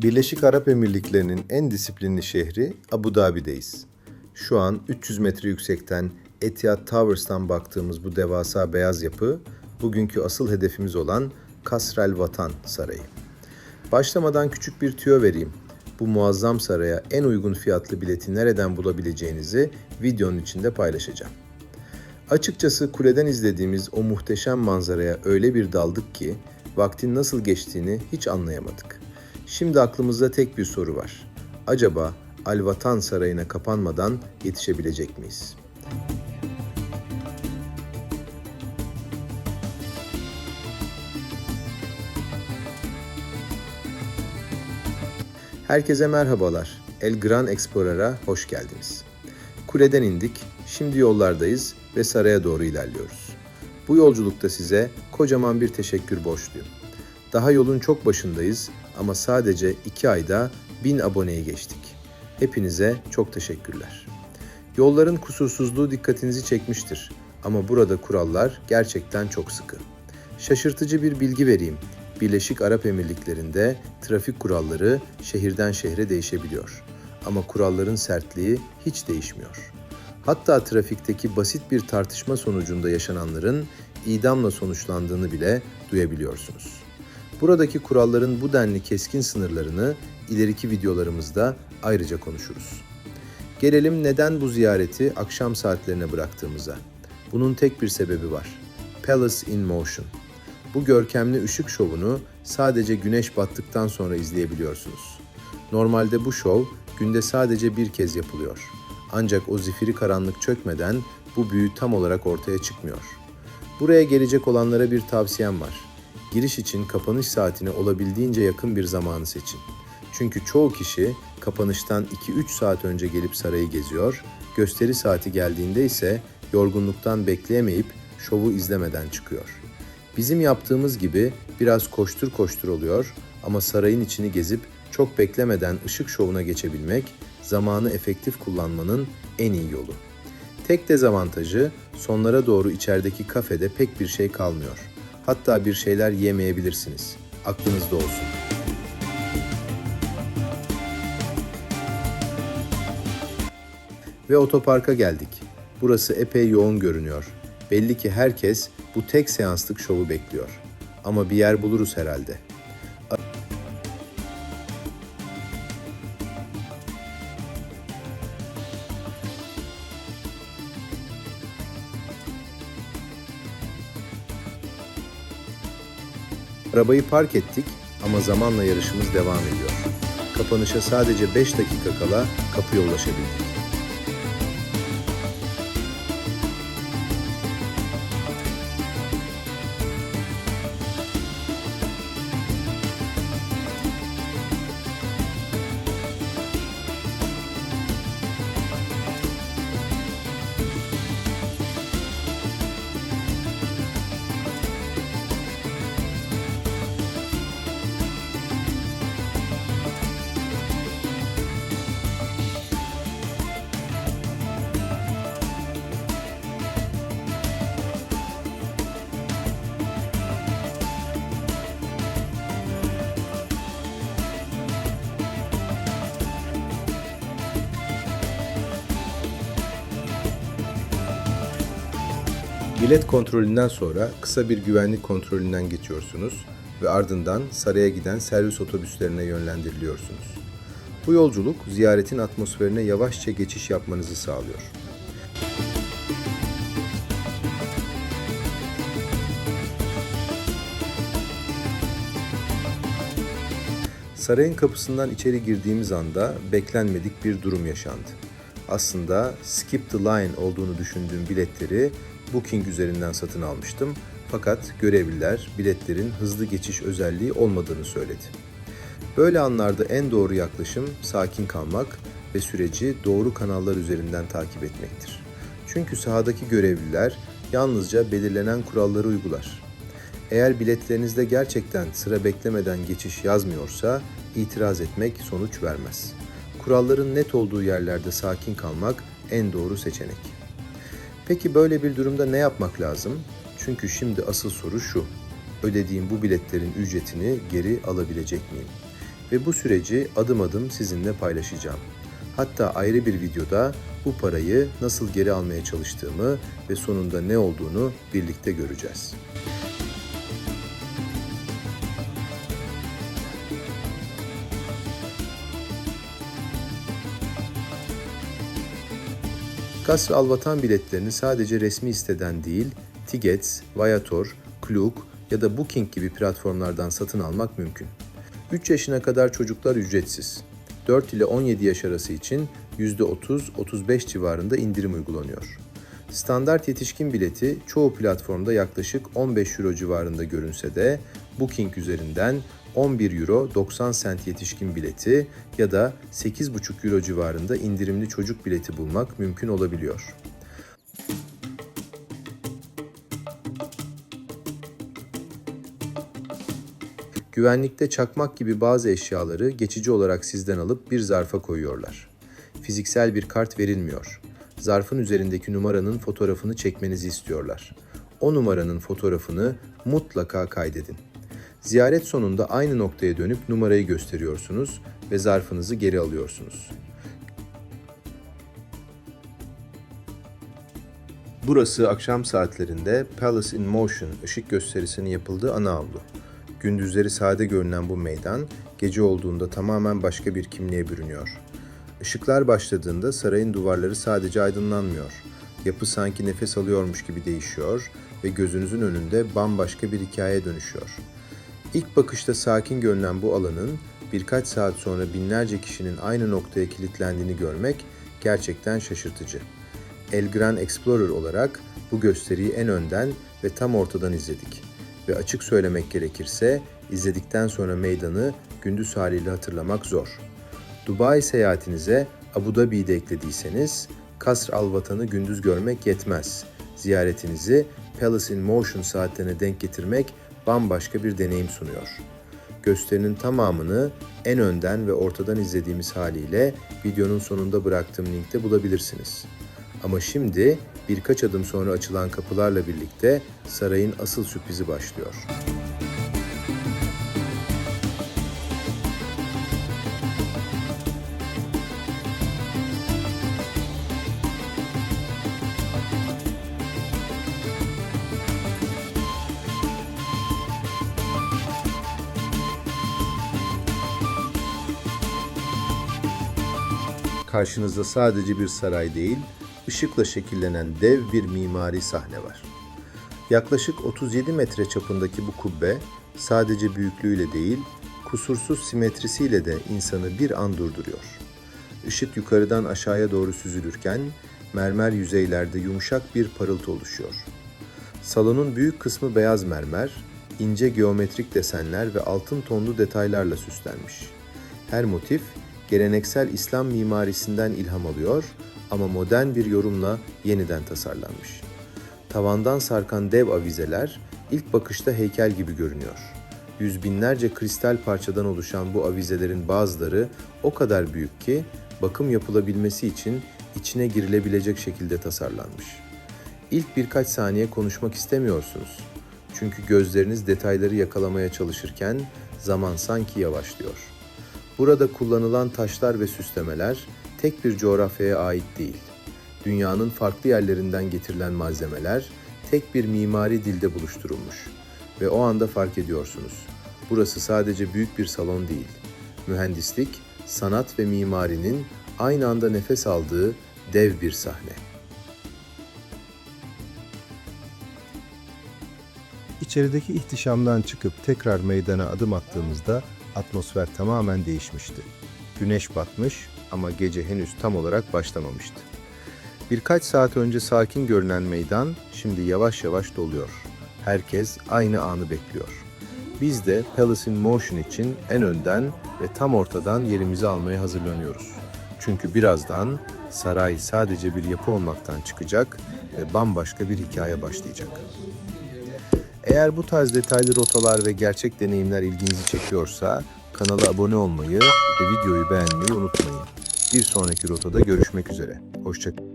Birleşik Arap Emirlikleri'nin en disiplinli şehri Abu Dhabi'deyiz. Şu an 300 metre yüksekten Etihad Towers'tan baktığımız bu devasa beyaz yapı, bugünkü asıl hedefimiz olan Kasr-el Vatan Sarayı. Başlamadan küçük bir tüyo vereyim. Bu muazzam saraya en uygun fiyatlı bileti nereden bulabileceğinizi videonun içinde paylaşacağım. Açıkçası kuleden izlediğimiz o muhteşem manzaraya öyle bir daldık ki vaktin nasıl geçtiğini hiç anlayamadık. Şimdi aklımızda tek bir soru var. Acaba Al Vatan Sarayı'na kapanmadan yetişebilecek miyiz? Herkese merhabalar. El Gran Explorer'a hoş geldiniz. Kuleden indik, şimdi yollardayız ve saraya doğru ilerliyoruz. Bu yolculukta size kocaman bir teşekkür borçluyum. Daha yolun çok başındayız ama sadece 2 ayda 1000 aboneyi geçtik. Hepinize çok teşekkürler. Yolların kusursuzluğu dikkatinizi çekmiştir ama burada kurallar gerçekten çok sıkı. Şaşırtıcı bir bilgi vereyim. Birleşik Arap Emirlikleri'nde trafik kuralları şehirden şehre değişebiliyor. Ama kuralların sertliği hiç değişmiyor. Hatta trafikteki basit bir tartışma sonucunda yaşananların idamla sonuçlandığını bile duyabiliyorsunuz. Buradaki kuralların bu denli keskin sınırlarını ileriki videolarımızda ayrıca konuşuruz. Gelelim neden bu ziyareti akşam saatlerine bıraktığımıza. Bunun tek bir sebebi var. Palace in Motion. Bu görkemli ışık şovunu sadece güneş battıktan sonra izleyebiliyorsunuz. Normalde bu şov günde sadece bir kez yapılıyor. Ancak o zifiri karanlık çökmeden bu büyü tam olarak ortaya çıkmıyor. Buraya gelecek olanlara bir tavsiyem var. Giriş için kapanış saatine olabildiğince yakın bir zamanı seçin. Çünkü çoğu kişi kapanıştan 2-3 saat önce gelip sarayı geziyor, gösteri saati geldiğinde ise yorgunluktan bekleyemeyip şovu izlemeden çıkıyor. Bizim yaptığımız gibi biraz koştur koştur oluyor ama sarayın içini gezip çok beklemeden ışık şovuna geçebilmek, zamanı efektif kullanmanın en iyi yolu. Tek dezavantajı sonlara doğru içerideki kafede pek bir şey kalmıyor. Hatta bir şeyler yemeyebilirsiniz. Aklınızda olsun. Ve otoparka geldik. Burası epey yoğun görünüyor. Belli ki herkes bu tek seanslık şovu bekliyor. Ama bir yer buluruz herhalde. Arabayı park ettik ama zamanla yarışımız devam ediyor. Kapanışa sadece 5 dakika kala kapıya ulaşabildik. Bilet kontrolünden sonra kısa bir güvenlik kontrolünden geçiyorsunuz ve ardından saraya giden servis otobüslerine yönlendiriliyorsunuz. Bu yolculuk ziyaretin atmosferine yavaşça geçiş yapmanızı sağlıyor. Sarayın kapısından içeri girdiğimiz anda beklenmedik bir durum yaşandı. Aslında Skip the Line olduğunu düşündüğüm biletleri Booking üzerinden satın almıştım. Fakat görevliler biletlerin hızlı geçiş özelliği olmadığını söyledi. Böyle anlarda en doğru yaklaşım sakin kalmak ve süreci doğru kanallar üzerinden takip etmektir. Çünkü sahadaki görevliler yalnızca belirlenen kuralları uygular. Eğer biletlerinizde gerçekten sıra beklemeden geçiş yazmıyorsa itiraz etmek sonuç vermez. Kuralların net olduğu yerlerde sakin kalmak en doğru seçenek. Peki böyle bir durumda ne yapmak lazım? Çünkü şimdi asıl soru şu. Ödediğim bu biletlerin ücretini geri alabilecek miyim? ve bu süreci adım adım sizinle paylaşacağım. Hatta ayrı bir videoda bu parayı nasıl geri almaya çalıştığımı ve sonunda ne olduğunu birlikte göreceğiz. Kasr Alvatan biletlerini sadece resmi siteden değil, Tickets, Viator, Klook ya da Booking gibi platformlardan satın almak mümkün. 3 yaşına kadar çocuklar ücretsiz. 4 ile 17 yaş arası için %30-35 civarında indirim uygulanıyor. Standart yetişkin bileti çoğu platformda yaklaşık 15 euro civarında görünse de Booking üzerinden 11 euro 90 sent yetişkin bileti ya da 8,5 euro civarında indirimli çocuk bileti bulmak mümkün olabiliyor. Güvenlikte çakmak gibi bazı eşyaları geçici olarak sizden alıp bir zarfa koyuyorlar. Fiziksel bir kart verilmiyor. Zarfın üzerindeki numaranın fotoğrafını çekmenizi istiyorlar. O numaranın fotoğrafını mutlaka kaydedin. Ziyaret sonunda aynı noktaya dönüp numarayı gösteriyorsunuz ve zarfınızı geri alıyorsunuz. Burası akşam saatlerinde Palace in Motion ışık gösterisinin yapıldığı ana avlu. Gündüzleri sade görünen bu meydan, gece olduğunda tamamen başka bir kimliğe bürünüyor. Işıklar başladığında sarayın duvarları sadece aydınlanmıyor. Yapı sanki nefes alıyormuş gibi değişiyor ve gözünüzün önünde bambaşka bir hikayeye dönüşüyor. İlk bakışta sakin görünen bu alanın birkaç saat sonra binlerce kişinin aynı noktaya kilitlendiğini görmek gerçekten şaşırtıcı. El Gran Explorer olarak bu gösteriyi en önden ve tam ortadan izledik. Ve açık söylemek gerekirse izledikten sonra meydanı gündüz haliyle hatırlamak zor. Dubai seyahatinize Abu Dhabi'yi de eklediyseniz Kasr Alvatan'ı gündüz görmek yetmez. Ziyaretinizi Palace in Motion saatlerine denk getirmek bambaşka bir deneyim sunuyor. Gösterinin tamamını en önden ve ortadan izlediğimiz haliyle videonun sonunda bıraktığım linkte bulabilirsiniz. Ama şimdi birkaç adım sonra açılan kapılarla birlikte sarayın asıl sürprizi başlıyor. Karşınızda sadece bir saray değil, ışıkla şekillenen dev bir mimari sahne var. Yaklaşık 37 metre çapındaki bu kubbe sadece büyüklüğüyle değil, kusursuz simetrisiyle de insanı bir an durduruyor. Işık yukarıdan aşağıya doğru süzülürken mermer yüzeylerde yumuşak bir parıltı oluşuyor. Salonun büyük kısmı beyaz mermer, ince geometrik desenler ve altın tonlu detaylarla süslenmiş. Her motif geleneksel İslam mimarisinden ilham alıyor ama modern bir yorumla yeniden tasarlanmış. Tavandan sarkan dev avizeler ilk bakışta heykel gibi görünüyor. Yüz binlerce kristal parçadan oluşan bu avizelerin bazıları o kadar büyük ki bakım yapılabilmesi için içine girilebilecek şekilde tasarlanmış. İlk birkaç saniye konuşmak istemiyorsunuz. Çünkü gözleriniz detayları yakalamaya çalışırken zaman sanki yavaşlıyor. Burada kullanılan taşlar ve süslemeler tek bir coğrafyaya ait değil. Dünyanın farklı yerlerinden getirilen malzemeler tek bir mimari dilde buluşturulmuş. Ve o anda fark ediyorsunuz. Burası sadece büyük bir salon değil. Mühendislik, sanat ve mimarinin aynı anda nefes aldığı dev bir sahne. İçerideki ihtişamdan çıkıp tekrar meydana adım attığımızda atmosfer tamamen değişmişti. Güneş batmış ama gece henüz tam olarak başlamamıştı. Birkaç saat önce sakin görünen meydan şimdi yavaş yavaş doluyor. Herkes aynı anı bekliyor. Biz de Palace in Motion için en önden ve tam ortadan yerimizi almaya hazırlanıyoruz. Çünkü birazdan saray sadece bir yapı olmaktan çıkacak ve bambaşka bir hikaye başlayacak. Eğer bu tarz detaylı rotalar ve gerçek deneyimler ilginizi çekiyorsa kanala abone olmayı ve videoyu beğenmeyi unutmayın. Bir sonraki rotada görüşmek üzere. Hoşça kalın.